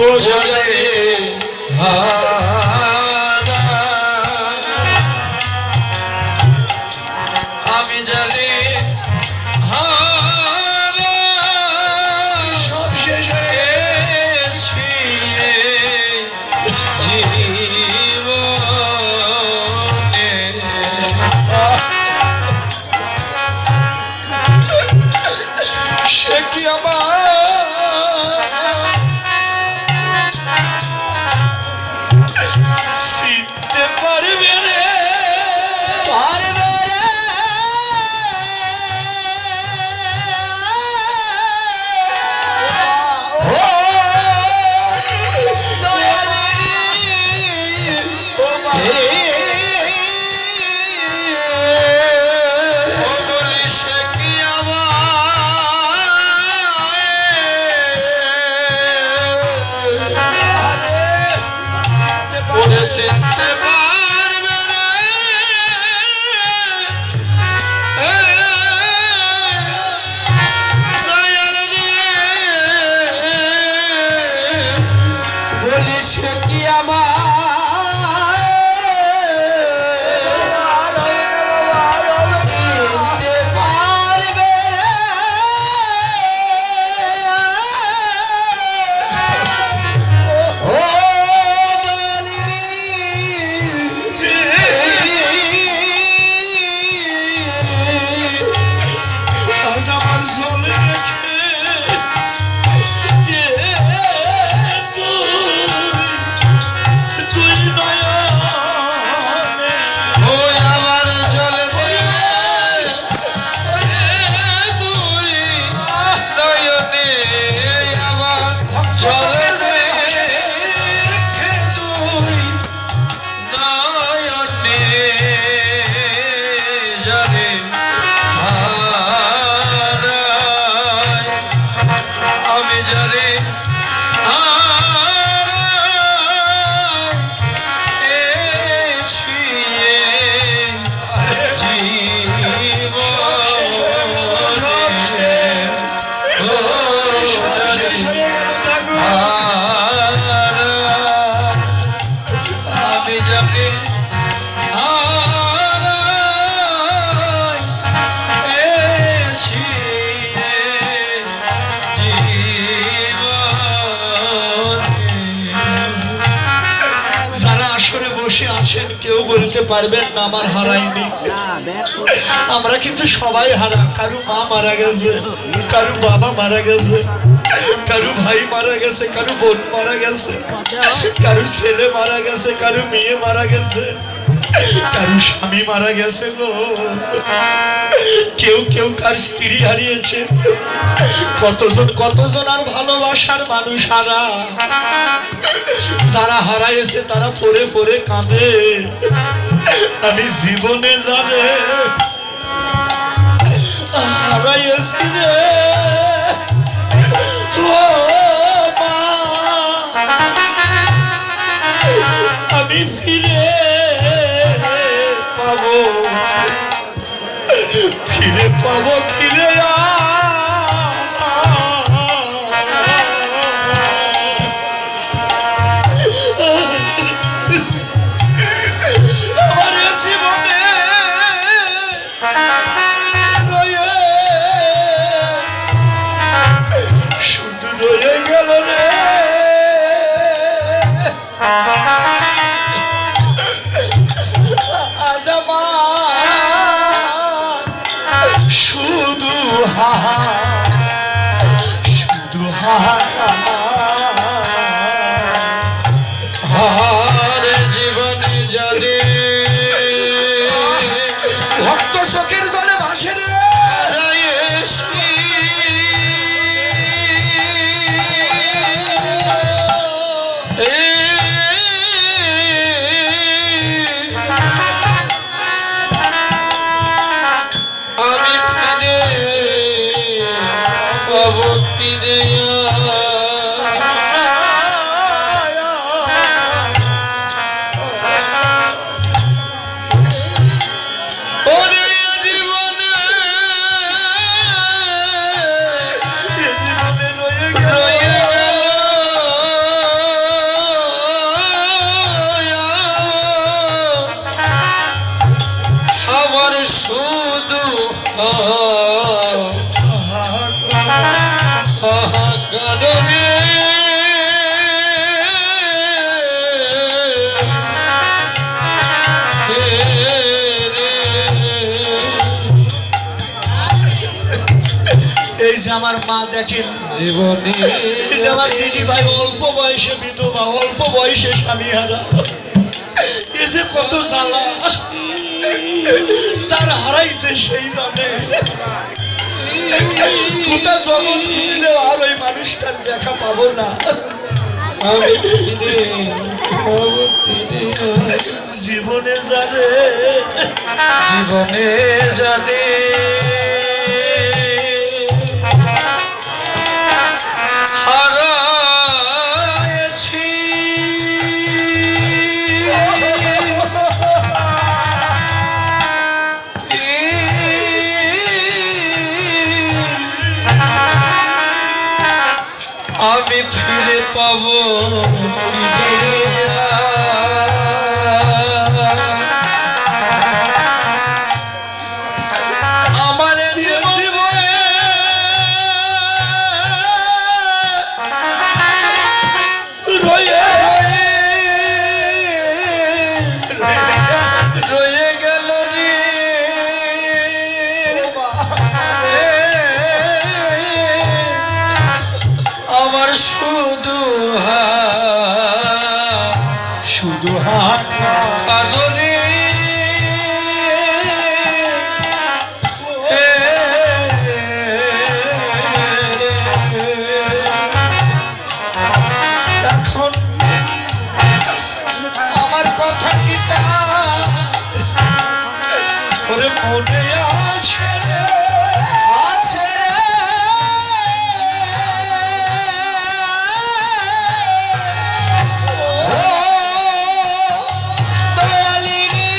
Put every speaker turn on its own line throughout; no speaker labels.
ও জলে আমি জানি সব শেষ হয়েছি জীবনে সে কি আমার চিনতে পারবে রে
পারবে রে ও
চিনতে পারবে
বলিস কি আমার চিনতে পারবে রে ও
আমার চলে গেছে তুই নয়নে ওই আমার চলে তুই নয়নে আমার চলে তুই নয়নে জানে আমি জানি আমি জানি বসে আছেন কেউ বলতে পারবেন না আমার হারাইনি আমরা কিন্তু সবাই হারা কারু মা মারা গেছে কারু বাবা মারা গেছে কারু ভাই মারা গেছে কারু বোন মারা গেছে কারু ছেলে মারা গেছে কারু মেয়ে মারা গেছে কারু স্বামী মারা গেছে গো কেউ কেউ কার স্ত্রী হারিয়েছে কতজন আর ভালোবাসার মানুষ হারা যারা হারাইছে তারা পরে পরে কাঁদে আমি জীবনে জানে হারাইছি রে ও মা আমি ফিরে পাবো ফিরে আমার জীবনে শুধু রয়ে গেল রে আজ আমার শুধু হাহার জীবনে জানে ভক্ত চোখের জলে ভাসে রে আমি ফিরে আমার মা দেখেন
জীবনে
এই যে আমার দিদি ভাই অল্প বয়সে বিধবা, অল্প বয়সে স্বামী হারা, এ যে কত জ্বালা, যার হারাইছে সেই জানে। গোটা জগৎ খুঁজলেও আর ওই মানুষটার দেখা পাবো না।
আমি
জীবনে জানে,
জীবনে জানে
হারাইছি
আমি ফিরে পাবো
আমার জীবনে রয়ে
রয়ে গেল রে আমার শুধু
শুধু হাত
কালো রে
এখন আমার কথা কি তা ওরে মনে আছে রে?
আছে রে ও দয়ালি রে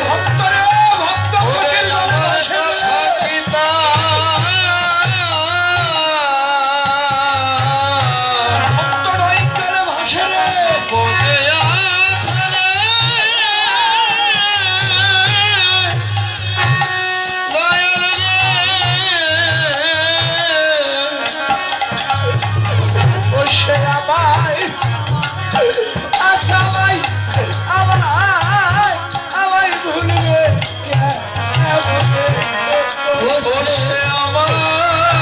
ভক্ত রে, ভক্ত ফকির ভালোবাসে রে। ভক্ত রহিতের ভাসে রে। ও সে আমায় আশা আমায় আমায় ভুলবে
ও সে আমায়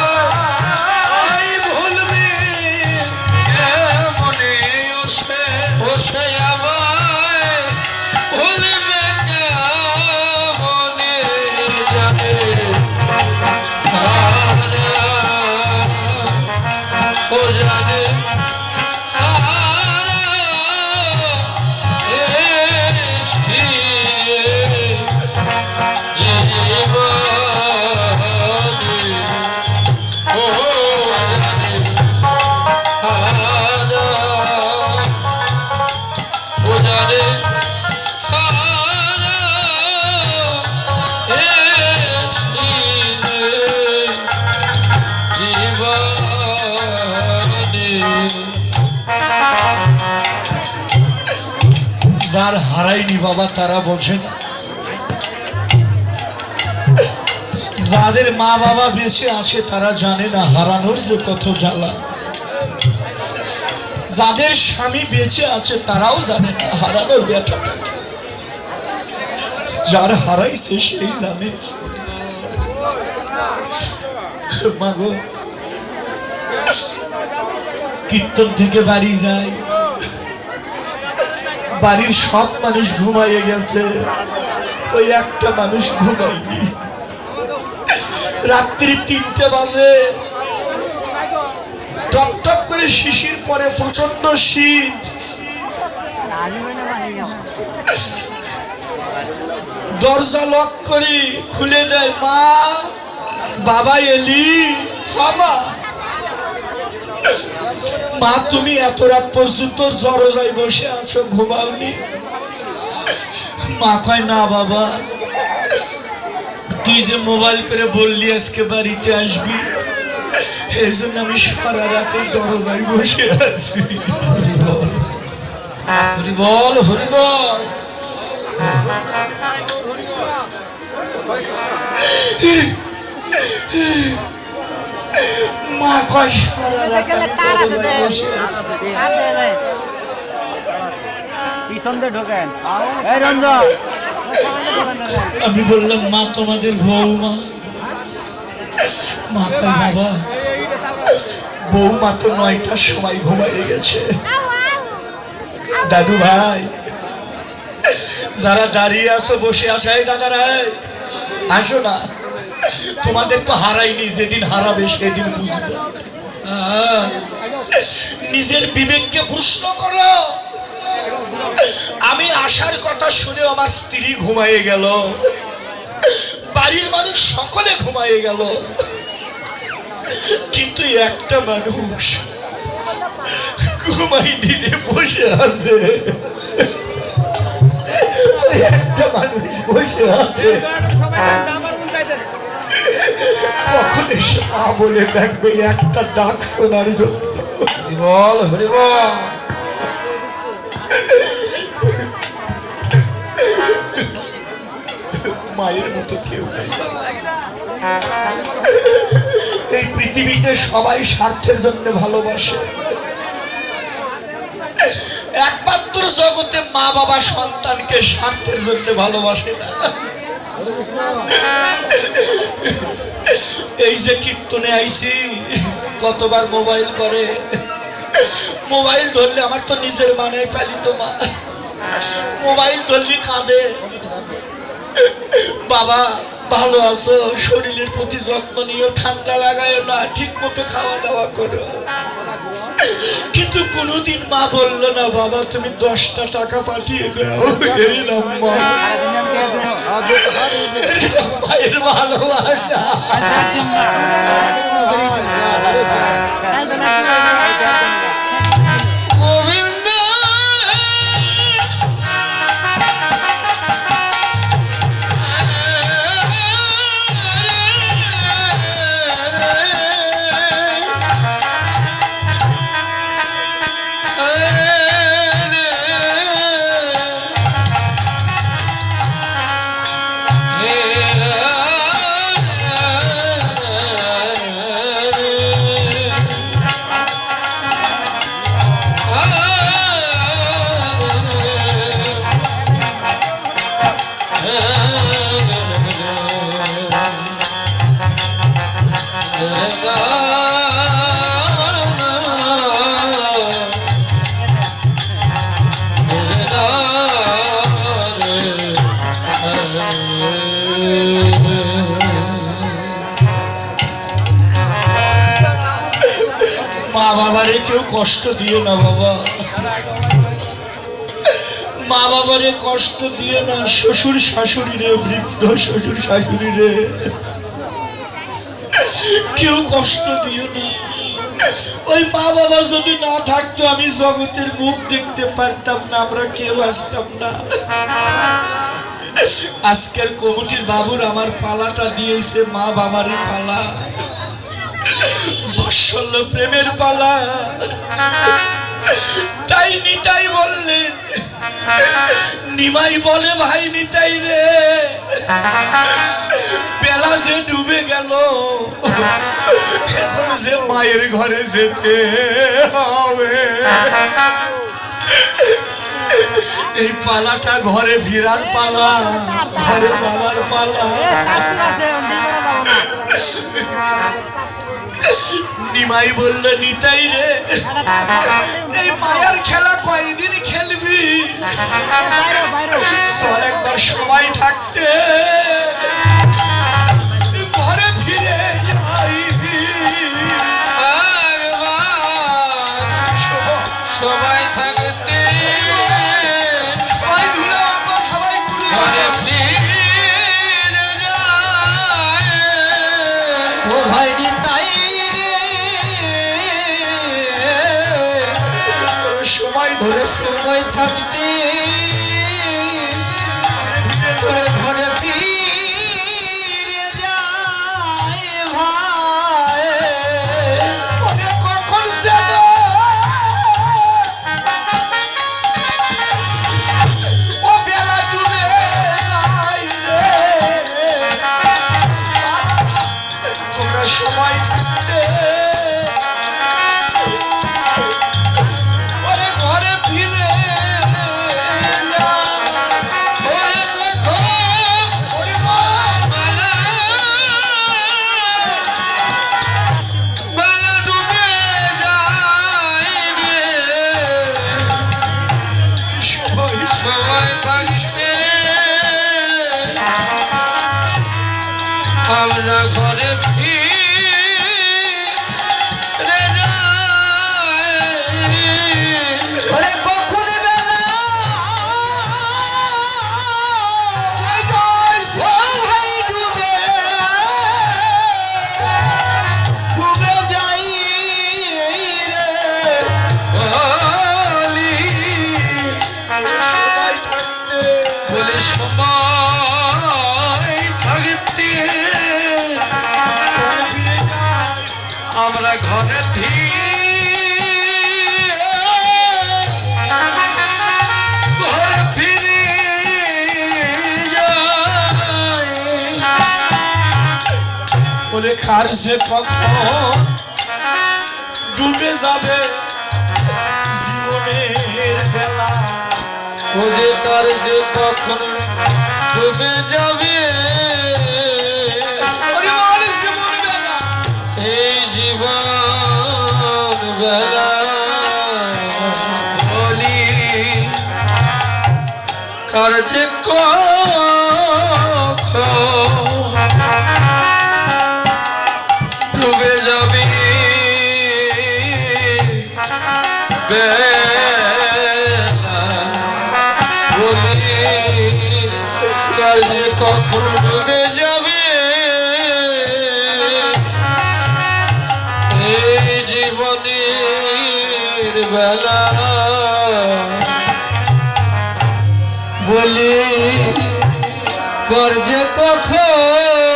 ভুলবি কেমনে ও সে আমায় ভুলবে কেমনে জানে ও জানে
যার হারাইনি বাবা তারা বোঝে না, যাদের মা বাবা বেঁচে আছে তারা জানে না হারানোর যে কত জ্বালা, যাদের স্বামী বেঁচে আছে তারাও জানে না হারানোর ব্যথাটা কি। যার হারাইছে সেই জানে। মাগো কীর্তন থেকে বাড়ি যায়, বাড়ির সব মানুষ ঘুমাইয়ে গেছে, ওই একটা মানুষ ঘুমায়নি। রাত্রি 3টে বাজে, টপ টপ করে শিশির পরে, প্রচন্ড শীত। দরজা লক করি, খুলে দেয় মা, বাবা এলি? বাবা মা তুমি এত রাত পর্যন্ত জরজায় বসে আছো, ঘুমাওনি? মা কয় না বাবা, তুই যে মোবাইল করে বললি আজকে বাড়িতে আসবি, এই জন্য আমি সারা রাতে দরজায় বসে আছি।
হরি বল হরি বল।
মা কয় সারা রাতে আমি দরজায় বসে আছি।
পিছন দিয়ে ঢোকেন এই রঞ্জন
আমি বললাম মা তোমাদের বৌমা। মা কই বাবা বৌমা তো 9টার সময় ঘুমাইয়ে গেছে। দাদু ভাই যারা দাঁড়িয়ে আছো বসে আছো এই দাদারা আসো না, তোমাদের তো হারাইনি, যেদিন হারাবে সেদিন বুঝবে। নিজের বিবেককে প্রশ্ন করো। আমি আসার কথা শুনে আমার স্ত্রী ঘুমাইয়ে গেল, বাড়ির মানুষ সকলে ঘুমাইয়ে গেল, কিন্তু একটা মানুষ ঘুমাইনি রে, বসে আছে। একটা মানুষ বসে আছে, কখন এসে মা বলে ডাকবে একটা ডাক শোনার জন্য।
হরিবল হরিবল।
মায়ের মতো কেউ নেই। এই পৃথিবীতে সবাই স্বার্থের জন্য ভালোবাসে, একমাত্র জগতে মা বাবা সন্তানকে স্বার্থের জন্য ভালোবাসে না। এই যে কীর্তনে আইছি কতবার মোবাইল করে, মোবাইল ধরলে আমার তো নিজের মানে পালিত মা, মোবাইল ধরলে কাঁদে। বাবা ভালো আছো, শরীরের প্রতি যত্ন নিও, ঠান্ডা লাগায় না, ঠিক মতো খাওয়া দাওয়া করো। কিন্তু কোনোদিন মা বললো না বাবা তুমি 10টা টাকা পাঠিয়ে দাও, এরকম মায়ের ভালোবাসা। মা বাবারে কেউ কষ্ট দিও না বাবা, মা বাবারে কষ্ট দিও না। শ্বশুর শাশুড়ি রে, বৃদ্ধ শ্বশুর শাশুড়ি রে কেউ কষ্ট দিও না। ওই মা বাবা যদি না থাকতো আমি জগতের মুখ দেখতে পারতাম না, আমরা কেউ আসতাম না। আজকের কমিটির বাবুর আমার পালাটা দিয়েছে মা বাবারই পালা, বাৎসল্য প্রেমের পালা। তাই নিতাই বললেন, নিমাই বলে ভাই নিতাই রে বেলা যে ডুবে গেল, এখন যে মায়ের ঘরে যেতে হবে। এই পালাটা ঘরে ফিরার পালা, ঘরে যাওয়ার পালা। নিমাই বলল নিতাই রে এই মায়ার খেলা কয়দিন খেলবি, চল একবার সবাই থাকতে ঘরে ফিরে যাই।
সবাই থাকতে
সবাই
ঘরে ফিরে যায়। ও ভাই নিতাই
সময় ধরে
সময় থাকতে ঘরে ঘরে ফিরে যায় ভাই।
কখন যেন ও বেলা ডুবে যায় রে, তোমরা সময় থাকতে ঘরে ফিরে
ওরে কখন বেলা ঘরে ঘরে ফিরে যায়
ওরে কার যে কখন ডুবে যাবে জীবনের বেলা
ও যে কার যে কখন ডুবে যাবে এই জীবন বেলা বলি কার যে কখন ডুবে যাবে বেলা বলি কার যে কখন ডুবে যাবে এই জীবনের বেলা বলি কার যে কখন